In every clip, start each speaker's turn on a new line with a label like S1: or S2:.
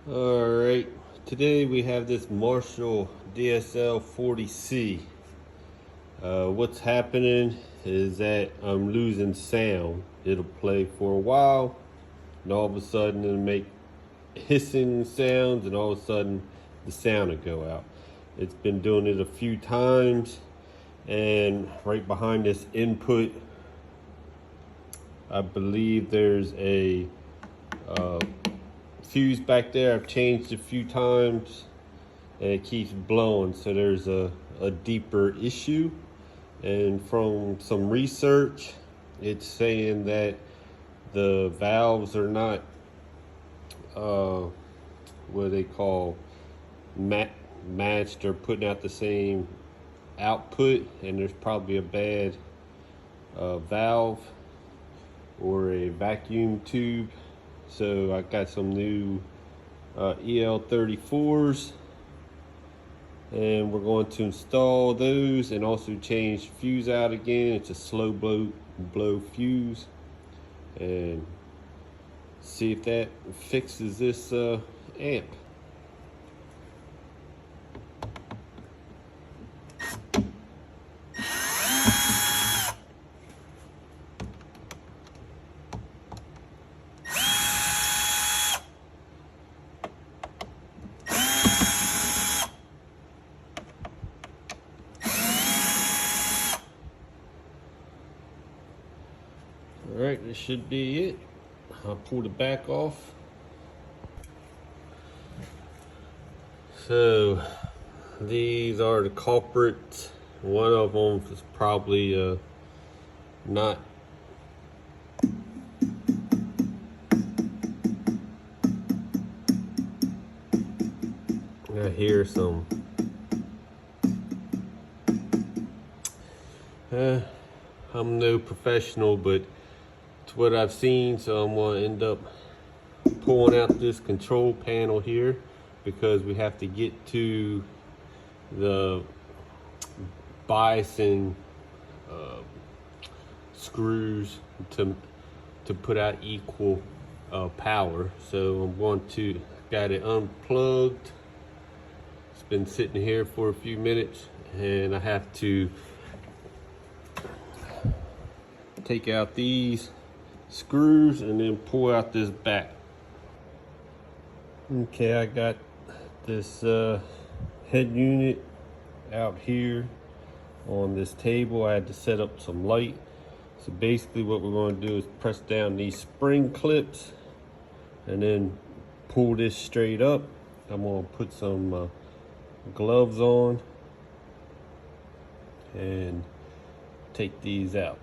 S1: Alright, today we have this Marshall DSL 40C. What's happening is that I'm losing sound. It'll play for a while, and all of a sudden it'll make hissing sounds, and all of a sudden the sound will go out. It's been doing it a few times, and right behind this input, I believe there's a fuse back there. I've changed a few times and it keeps blowing, so there's a deeper issue. And from some research, it's saying that the valves are not what they call matched or putting out the same output, and there's probably a bad valve or a vacuum tube. So I got some new EL34s, and we're going to install those and also change fuse out again. It's a slow blow fuse, and see if that fixes this amp. All right, this should be it. I'll pull the back off. So these are the culprits. One of them is probably not I hear some I'm no professional, but it's what I've seen, so I'm going to end up pulling out this control panel here, because we have to get to the biasing screws to put out equal power. So I'm going to got it unplugged. It's been sitting here for a few minutes, and I have to take out these screws and then pull out this back. Okay, I got this head unit out here on this table. I had to set up some light. So basically what we're going to do is press down these spring clips and then pull this straight up. I'm going to put some gloves on and take these out.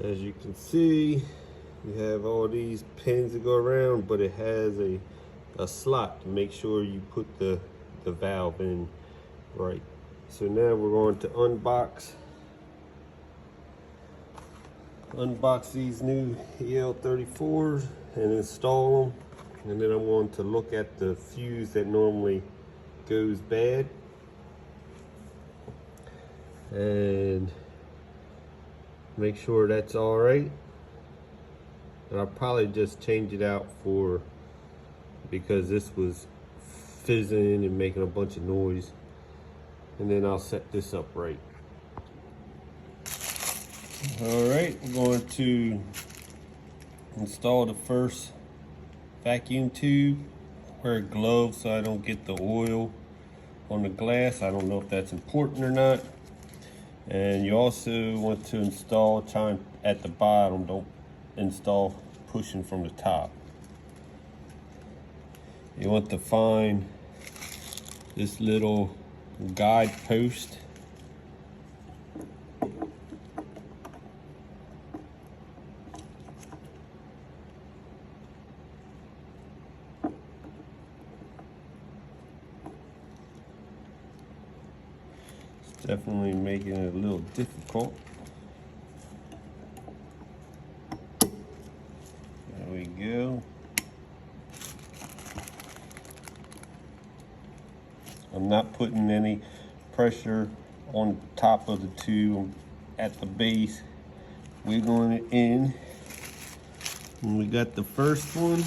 S1: As you can see, you have all these pins that go around, but it has a slot to make sure you put the valve in right. So now we're going to unbox these new EL34s and install them. And then I'm going to look at the fuse that normally goes bad and make sure that's all right. And I'll probably just change it out because this was fizzing and making a bunch of noise. And then I'll set this up right. All right, we're going to install the first vacuum tube. Wear gloves so I don't get the oil on the glass. I don't know if that's important or not. And you also want to install at the bottom. Don't install pushing from the top. You want to find this little guide post. definitely making it a little difficult. There we go. I'm not putting any pressure on top of the tube. At the base, wiggling it in. And we got the first one.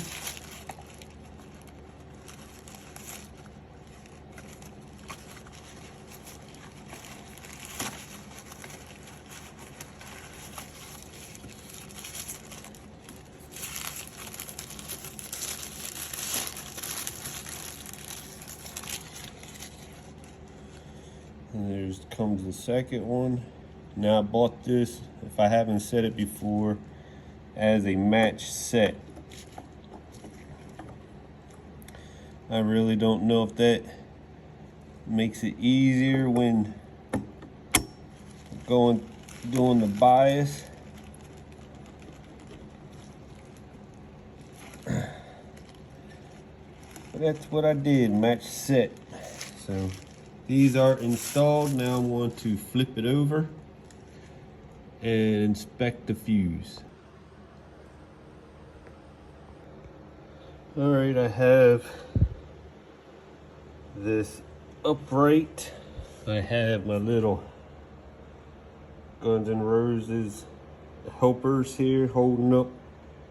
S1: And there's comes the second one. Now I bought this, if I haven't said it before, as a match set. I really don't know if that makes it easier when doing the bias. But that's what I did, match set. So these are installed. Now I'm going to flip it over and inspect the fuse. All right, I have this upright. I have my little Guns N' Roses helpers here holding up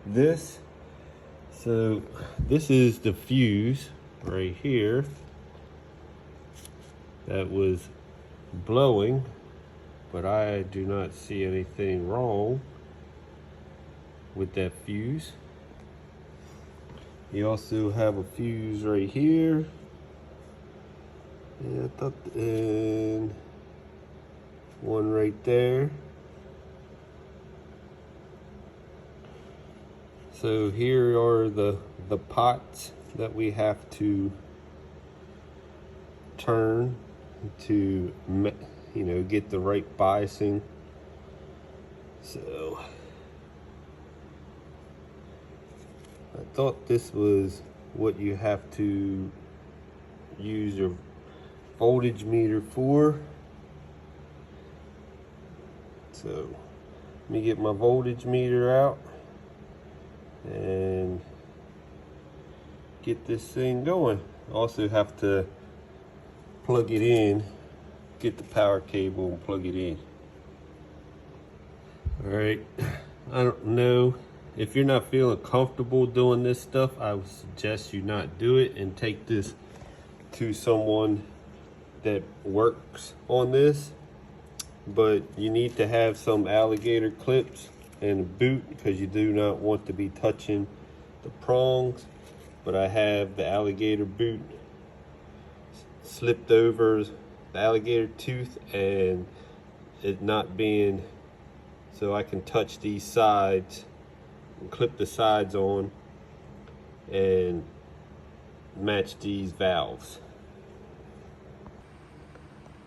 S1: this. So this is the fuse right here that was blowing, but I do not see anything wrong with that fuse. You also have a fuse right here. And one right there. So here are the pots that we have to turn to, you know, get the right biasing. So I thought this was what you have to use your voltage meter for. So let me get my voltage meter out and get this thing going. Also have to plug it in, get the power cable and plug it in. All right, I don't know. If you're not feeling comfortable doing this stuff, I would suggest you not do it and take this to someone that works on this. But you need to have some alligator clips and a boot because you do not want to be touching the prongs. But I have the alligator boot slipped over the alligator tooth and it not being, so I can touch these sides and clip the sides on and match these valves.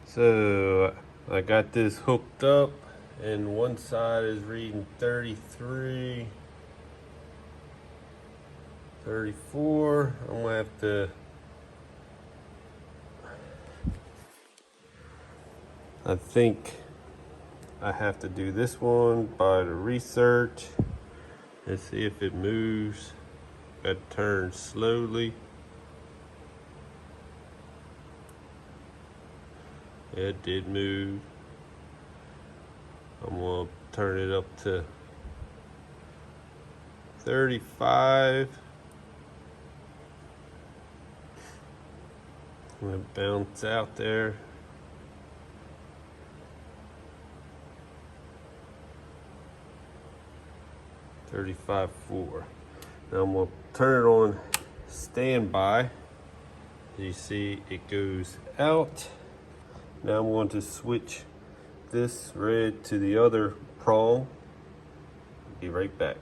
S1: So I got this hooked up and one side is reading 33, 34. I'm gonna have to, I think I have to do this one by the research and see if it moves. Got to turn slowly. It did move. I'm gonna turn it up to 35. I'm gonna bounce out there. $35.4. Now I'm gonna turn it on standby. You see it goes out. Now I'm going to switch this red to the other prong. Be right back.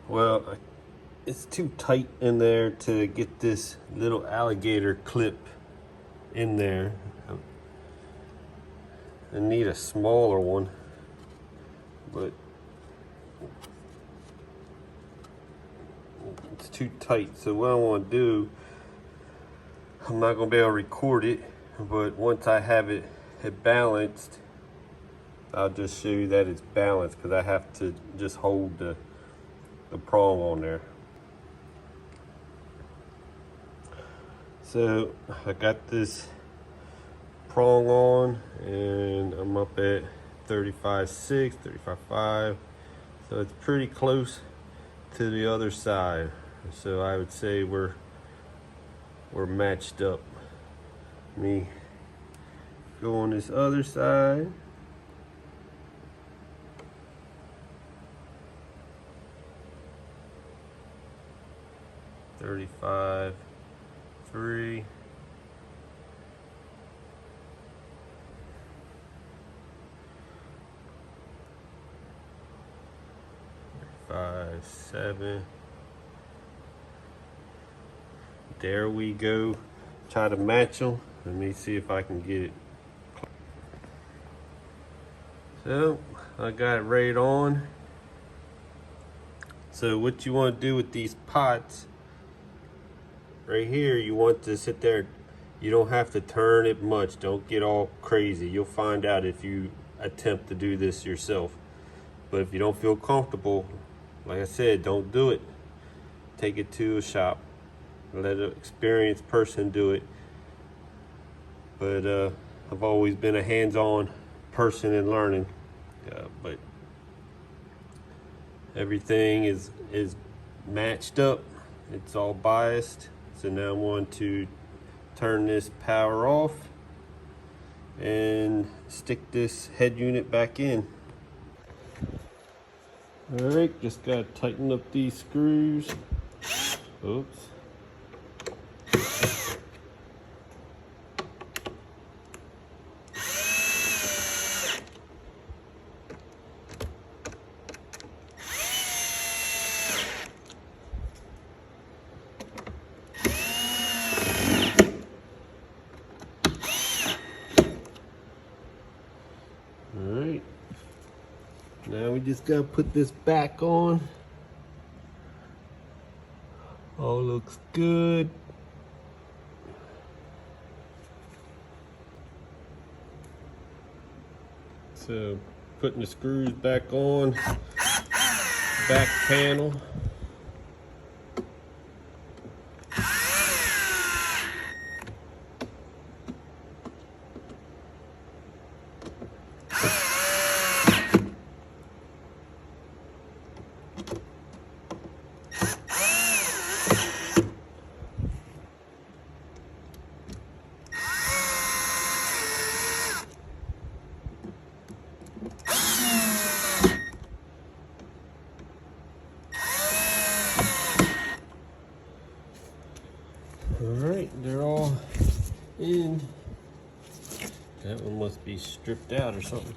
S1: Well, it's too tight in there to get this little alligator clip in there. I need a smaller one, but it's too tight. So what I want to do, I'm not going to be able to record it But once I have it balanced, I'll just show you that it's balanced, because I have to just hold the prong on there. So I got this prong on and I'm up at 35.6, 35.5. So it's pretty close to the other side. So I would say we're matched up. Let me go on this other side. $35.3. 5.7. There we go. Try to match them. Let me see if I can get it. So I got it right on. So what you want to do with these pots right here, you want to sit there. You don't have to turn it much. Don't get all crazy. You'll find out if you attempt to do this yourself. But if you don't feel comfortable, like I said, don't do it. Take it to a shop. Let an experienced person do it. But I've always been a hands-on person in learning. But everything is matched up. It's all biased. So now I'm going to turn this power off and stick this head unit back in. All right, just gotta tighten up these screws. Oops. All right. Now we just gotta put this back on. All looks good. So putting the screws back on, back panel. Alright, they're all in. That one must be stripped out or something.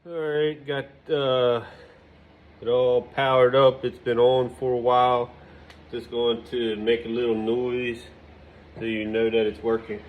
S1: Alright, got it all powered up. It's been on for a while. Just going to make a little noise so you know that it's working.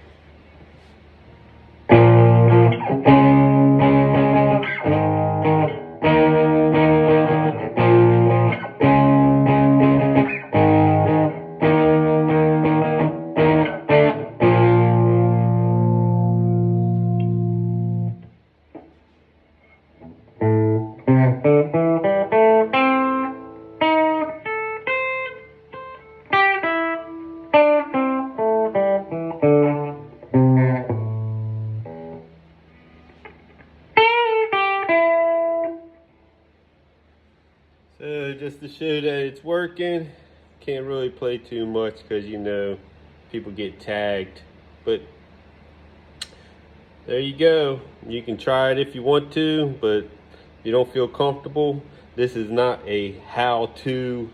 S1: So just to show that it's working, can't really play too much because you know people get tagged, but there you go. You can try it if you want to, but if you don't feel comfortable, this is not a how-to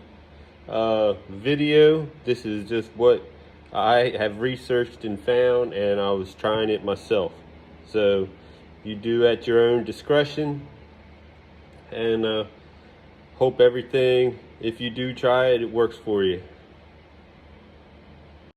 S1: video. This is just what I have researched and found, and I was trying it myself. So you do at your own discretion, and hope everything, if you do try it, it works for you.